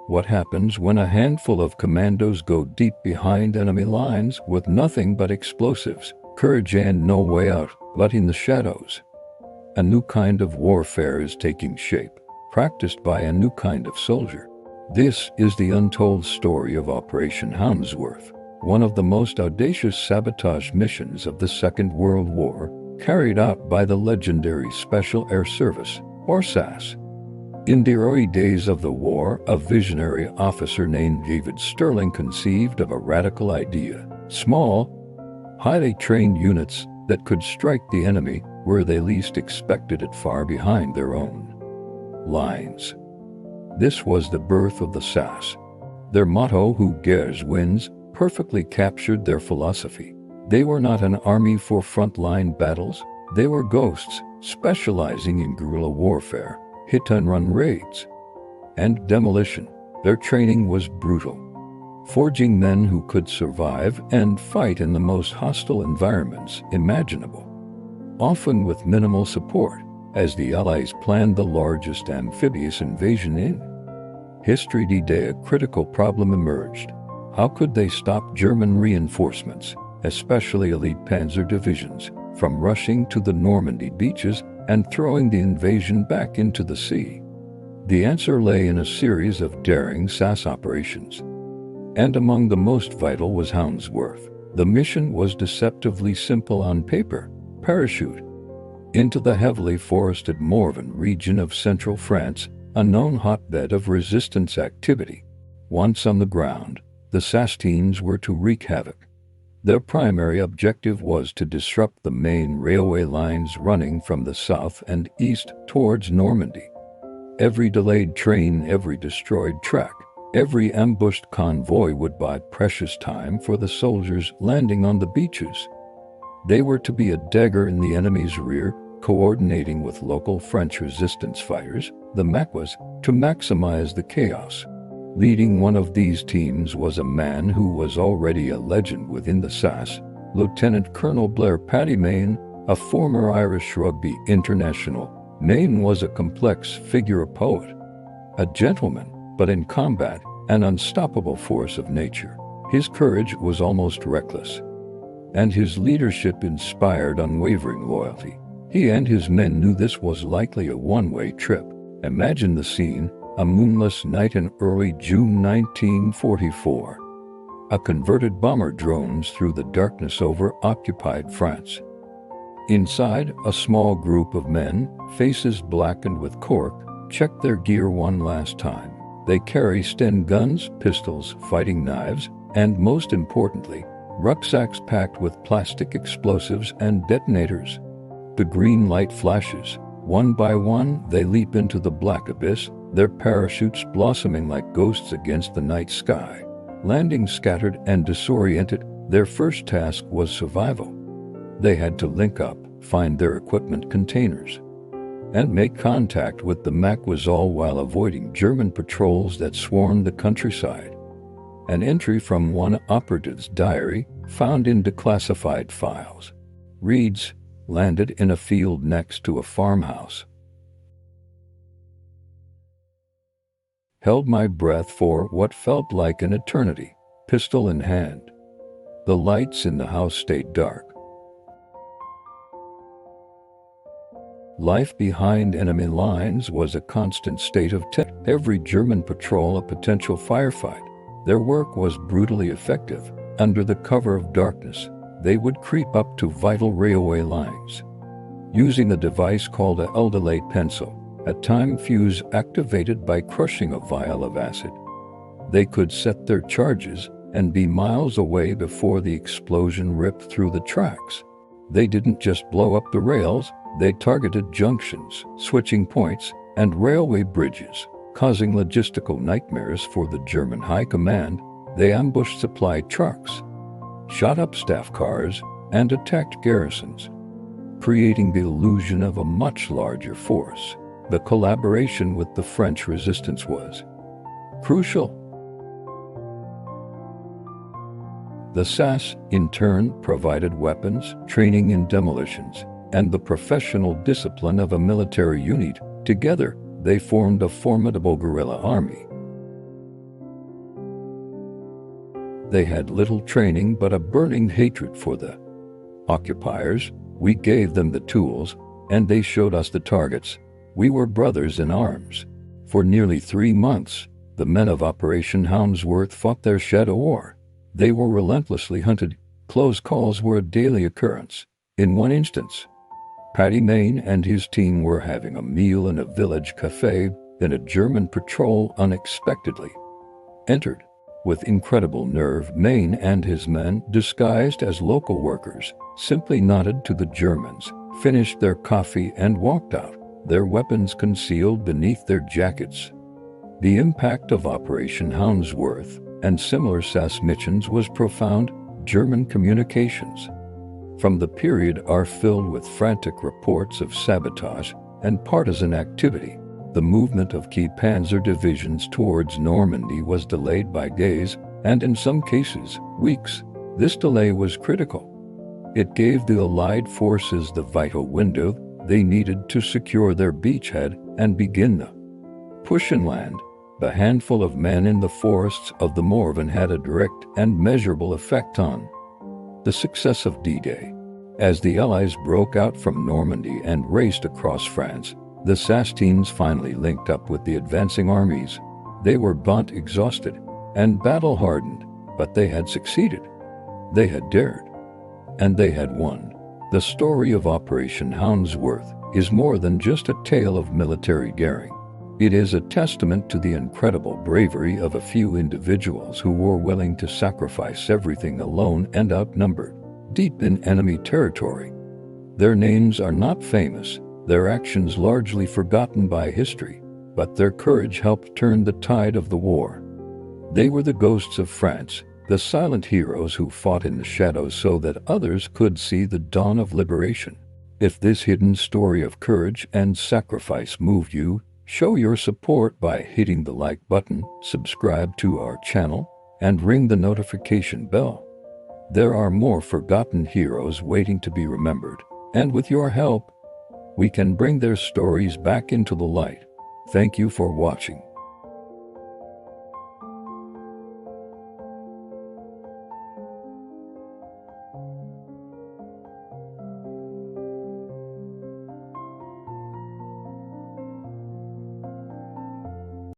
What happens when a handful of commandos go deep behind enemy lines with nothing but explosives, courage and no way out but in the shadows? A new kind of warfare is taking shape, practiced by a new kind of soldier. This is the untold story of Operation Houndsworth, one of the most audacious sabotage missions of the Second World War, carried out by the legendary Special Air Service, or SAS. In the early days of the war, a visionary officer named David Sterling conceived of a radical idea: small, highly trained units that could strike the enemy where they least expected it, far behind their own lines. This was the birth of the SAS. Their motto, "Who Dares Wins," perfectly captured their philosophy. They were not an army for frontline battles. They were ghosts, specializing in guerrilla warfare, hit-and-run raids, and demolition. Their training was brutal, forging men who could survive and fight in the most hostile environments imaginable, often with minimal support, as the Allies planned the largest amphibious invasion in history. D-Day, a critical problem emerged. How could they stop German reinforcements, especially elite panzer divisions, from rushing to the Normandy beaches and throwing the invasion back into the sea? The answer lay in a series of daring SAS operations, and among the most vital was Houndsworth. The mission was deceptively simple on paper: parachute into the heavily forested Morvan region of central France, a known hotbed of resistance activity. Once on the ground, the SAS teams were to wreak havoc. Their primary objective was to disrupt the main railway lines running from the south and east towards Normandy. Every delayed train, every destroyed track, every ambushed convoy would buy precious time for the soldiers landing on the beaches. They were to be a dagger in the enemy's rear, coordinating with local French resistance fighters. The MAC was to maximize the chaos. Leading one of these teams was a man who was already a legend within the SAS, Lieutenant Colonel Blair Paddy Mayne, a former Irish rugby international. Mayne was a complex figure, a poet, a gentleman, but in combat, an unstoppable force of nature. His courage was almost reckless, and his leadership inspired unwavering loyalty. He and his men knew this was likely a one-way trip. Imagine the scene: a moonless night in early June 1944. A converted bomber drones through the darkness over occupied France. Inside, a small group of men, faces blackened with cork, check their gear one last time. They carry Sten guns, pistols, fighting knives, and most importantly, rucksacks packed with plastic explosives and detonators. The green light flashes. One by one, they leap into the black abyss, their parachutes blossoming like ghosts against the night sky. Landing scattered and disoriented, their first task was survival. They had to link up, find their equipment containers, and make contact with the MAC, was all while avoiding German patrols that swarmed the countryside. An entry from one operative's diary, found in declassified files, reads, "Landed in a field next to a farmhouse. Held my breath for what felt like an eternity, pistol in hand. The lights in the house stayed dark. Life behind enemy lines was a constant state of tension. Every German patrol a potential firefight. Their work was brutally effective. Under the cover of darkness, they would creep up to vital railway lines. Using a device called a Eldolate pencil, a time fuse activated by crushing a vial of acid, they could set their charges and be miles away before the explosion ripped through the tracks. They didn't just blow up the rails, they targeted junctions, switching points, and railway bridges, causing logistical nightmares for the German high command. They ambushed supply trucks, shot up staff cars, and attacked garrisons, creating the illusion of a much larger force. The collaboration with the French resistance was crucial. The SAS, in turn, provided weapons, training in demolitions, and the professional discipline of a military unit. Together, they formed a formidable guerrilla army. They had little training but a burning hatred for the occupiers. We gave them the tools, and they showed us the targets. We were brothers in arms. For nearly 3 months, the men of Operation Houndsworth fought their shadow war. They were relentlessly hunted. Close calls were a daily occurrence. In one instance, Paddy Mayne and his team were having a meal in a village cafe, then a German patrol unexpectedly entered. With incredible nerve, Mayne and his men, disguised as local workers, simply nodded to the Germans, finished their coffee and walked out, their weapons concealed beneath their jackets. The impact of Operation Houndsworth and similar SAS missions was profound. German communications from the period are filled with frantic reports of sabotage and partisan activity. The movement of key panzer divisions towards Normandy was delayed by days, and in some cases, weeks. This delay was critical. It gave the Allied forces the vital window they needed to secure their beachhead and begin the push inland. The handful of men in the forests of the Morvan had a direct and measurable effect on the success of D-Day. As the Allies broke out from Normandy and raced across France, the SAS teams finally linked up with the advancing armies. They were burnt, exhausted, and battle-hardened, but they had succeeded. They had dared, and they had won. The story of Operation Houndsworth is more than just a tale of military daring. It is a testament to the incredible bravery of a few individuals who were willing to sacrifice everything alone and outnumbered, deep in enemy territory. Their names are not famous, their actions largely forgotten by history, but their courage helped turn the tide of the war. They were the ghosts of France, the silent heroes who fought in the shadows so that others could see the dawn of liberation. If this hidden story of courage and sacrifice moved you, show your support by hitting the like button, subscribe to our channel, and ring the notification bell. There are more forgotten heroes waiting to be remembered, and with your help, we can bring their stories back into the light. Thank you for watching.